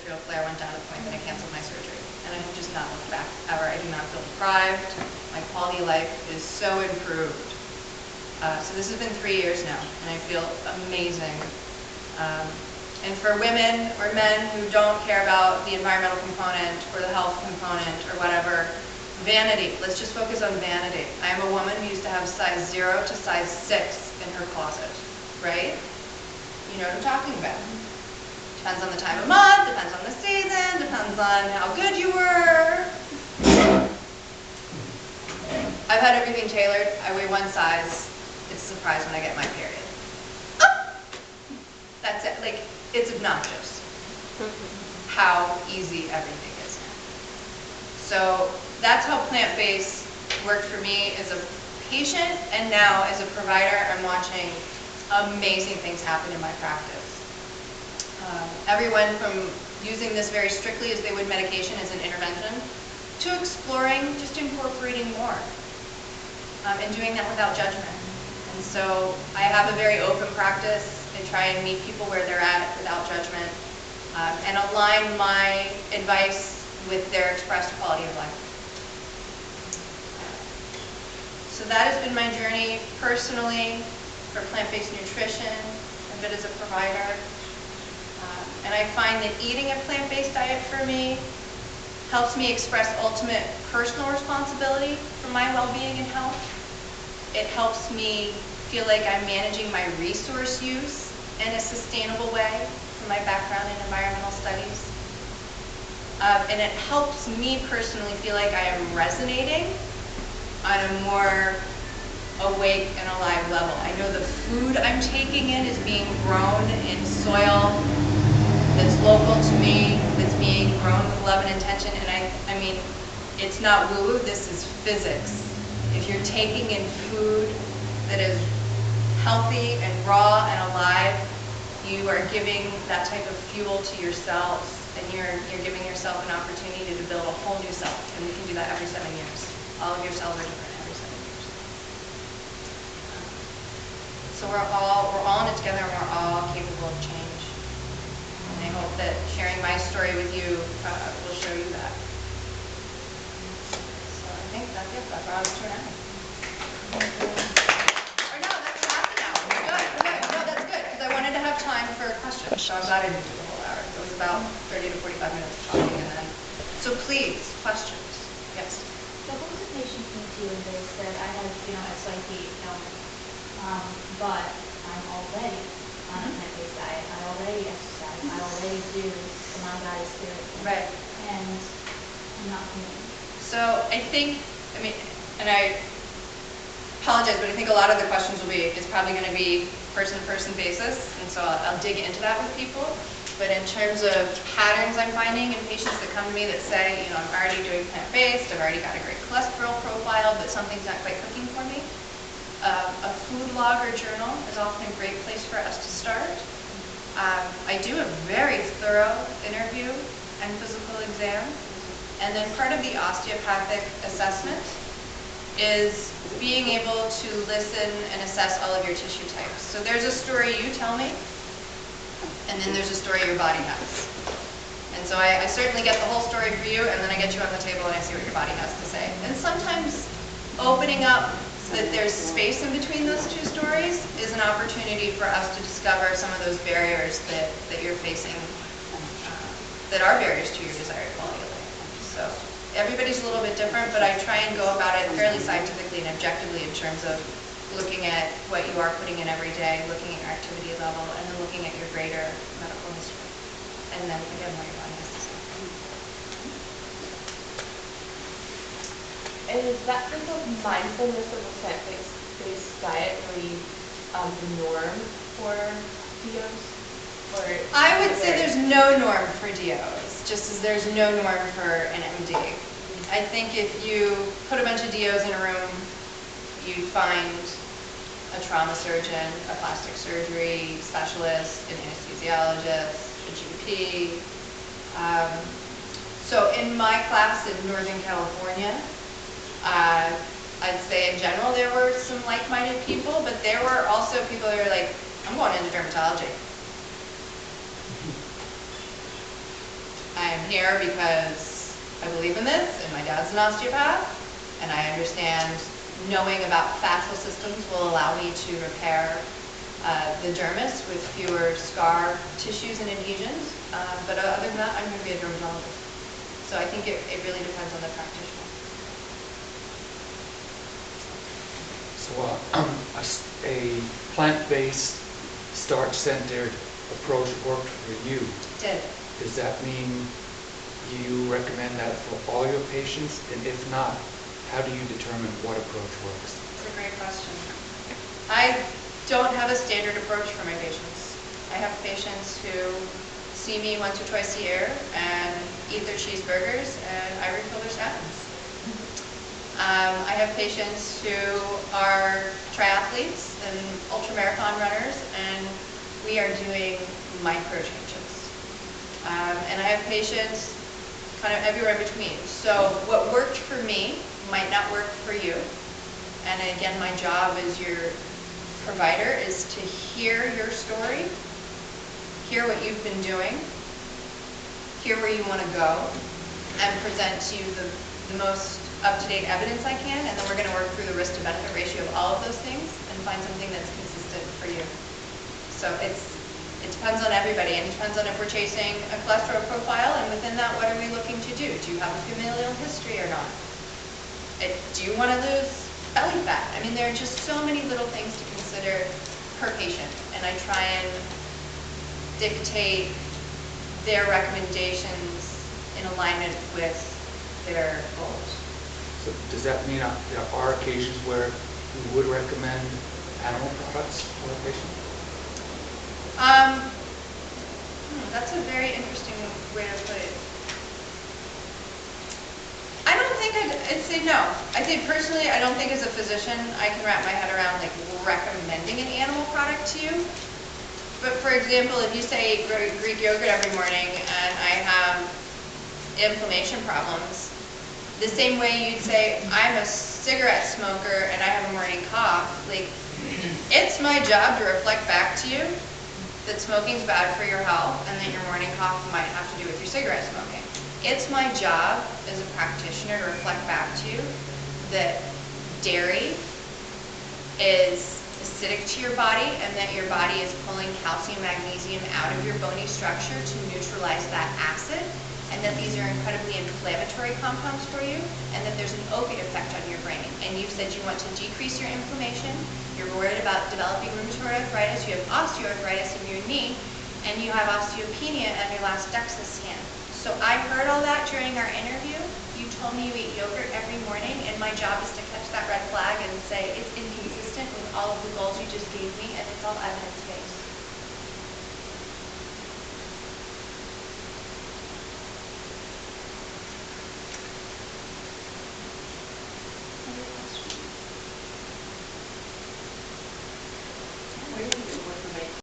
endometrial flare went down to the point that I canceled my surgery. And I have just not looked back ever. I do not feel deprived. My quality of life is so improved. So this has been 3 years now, and I feel amazing. And for women or men who don't care about the environmental component or the health component or whatever, vanity. Let's just focus on vanity. I am a woman who used to have size 0 to size 6 in her closet, right? You know what I'm talking about. Depends on the time of month, depends on the season, depends on how good you were. I've had everything tailored. I weigh one size. It's a surprise when I get my period. Oh! That's it. Like, it's obnoxious how easy everything is now. So that's how plant-based worked for me as a patient, and now as a provider, I'm watching amazing things happen in my practice. Everyone from using this very strictly as they would medication as an intervention, to exploring just incorporating more, and doing that without judgment. And so I have a very open practice. I try and meet people where they're at without judgment, and align my advice with their expressed quality of life. So that has been my journey personally for plant-based nutrition, a bit as a provider. And I find that eating a plant-based diet for me helps me express ultimate personal responsibility for my well-being and health. It helps me feel like I'm managing my resource use in a sustainable way from my background in environmental studies. And it helps me personally feel like I am resonating on a more awake and alive level. I know the food I'm taking in is being grown in soil that's local to me, that's being grown with love and intention. And I mean, it's not woo-woo, this is physics. If you're taking in food that is healthy and raw and alive, you are giving that type of fuel to your cells, and you're giving yourself an opportunity to build a whole new self. And we can do that every 7 years. All of your cells are different every 7 years. So we're all in it together, and we're all capable of change. And I hope that sharing my story with you will show you that. So I think that's it. That brought us to an end. Or no, that's half an hour. Good. No, that's good, because I wanted to have time for questions. So I'm glad I didn't do the whole hour. It was about 30 to 45 minutes of talking, and then. So please, questions. Yes. So what was a patient came to you and they said, I have, SIP ailment, but I'm already on a plant-based diet. I already exercise. I already do the mind, body, spirit thing. Right. And I'm not committing. So I think, and I apologize, but I think a lot of the questions is probably going to be person-to-person basis, and so I'll dig into that with people. But in terms of patterns I'm finding in patients that come to me that say, I'm already doing plant-based, I've already got a great cholesterol profile, but something's not quite clicking for me. A food log or journal is often a great place for us to start. I do a very thorough interview and physical exam. And then part of the osteopathic assessment is being able to listen and assess all of your tissue types. So there's a story you tell me, and then there's a story your body has. And so I certainly get the whole story for you, and then I get you on the table and I see what your body has to say. And sometimes opening up so that there's space in between those two stories is an opportunity for us to discover some of those barriers that you're facing, that are barriers to your desired quality of life. So everybody's a little bit different, but I try and go about it fairly scientifically and objectively in terms of looking at what you are putting in every day, looking at your activity level, and then looking at your greater medical history. And then again, what your body has to say. And is that type of mindfulness of a plant-based diet really the norm for DOs? Or I would say there's no norm for DOs, just as there's no norm for an MD. I think if you put a bunch of DOs in a room, you'd find a trauma surgeon, a plastic surgery specialist, an anesthesiologist, a GP. So in my class in Northern California, I'd say in general there were some like-minded people, but there were also people that were like, I'm going into dermatology. here because I believe in this, and my dad's an osteopath, and I understand knowing about fascial systems will allow me to repair the dermis with fewer scar tissues and adhesions. But other than that, I'm going to be a dermatologist. So I think it really depends on the practitioner. So a plant-based, starch-centered approach worked for you. Did. Does that mean you recommend that for all your patients? And if not, how do you determine what approach works? That's a great question. I don't have a standard approach for my patients. I have patients who see me once or twice a year and eat their cheeseburgers, and I refill their statins. I have patients who are triathletes and ultramarathon runners, and we are doing micro changes. And I have patients kind of everywhere in between. So what worked for me might not work for you. And again, my job as your provider is to hear your story, hear what you've been doing, hear where you want to go, and present to you the most up-to-date evidence I can, and then we're going to work through the risk to benefit ratio of all of those things and find something that's consistent for you. So it depends on everybody, and it depends on if we're chasing a cholesterol profile, and within that, what are we looking to do? Do you have a familial history or not? Do you want to lose belly fat? I mean, there are just so many little things to consider per patient, and I try and dictate their recommendations in alignment with their goals. So does that mean there are occasions where you would recommend animal products for a patient? That's a very interesting way to put it. I don't think I'd say no. I think personally, I don't think as a physician I can wrap my head around like recommending an animal product to you. But for example, if you say Greek yogurt every morning and I have inflammation problems, the same way you'd say I'm a cigarette smoker and I have a morning cough, like it's my job to reflect back to you that smoking's bad for your health and that your morning cough might have to do with your cigarette smoking. It's my job as a practitioner to reflect back to you that dairy is acidic to your body and that your body is pulling calcium, magnesium out of your bony structure to neutralize that acid, and that these are incredibly inflammatory compounds for you, and that there's an opiate effect on your brain. And you've said you want to decrease your inflammation, you're worried about developing rheumatoid arthritis, you have osteoarthritis in your knee, and you have osteopenia on your last DEXA scan. So I heard all that during our interview. You told me you eat yogurt every morning, and my job is to catch that red flag and say it's inconsistent with all of the goals you just gave me, and it's all evidence-based.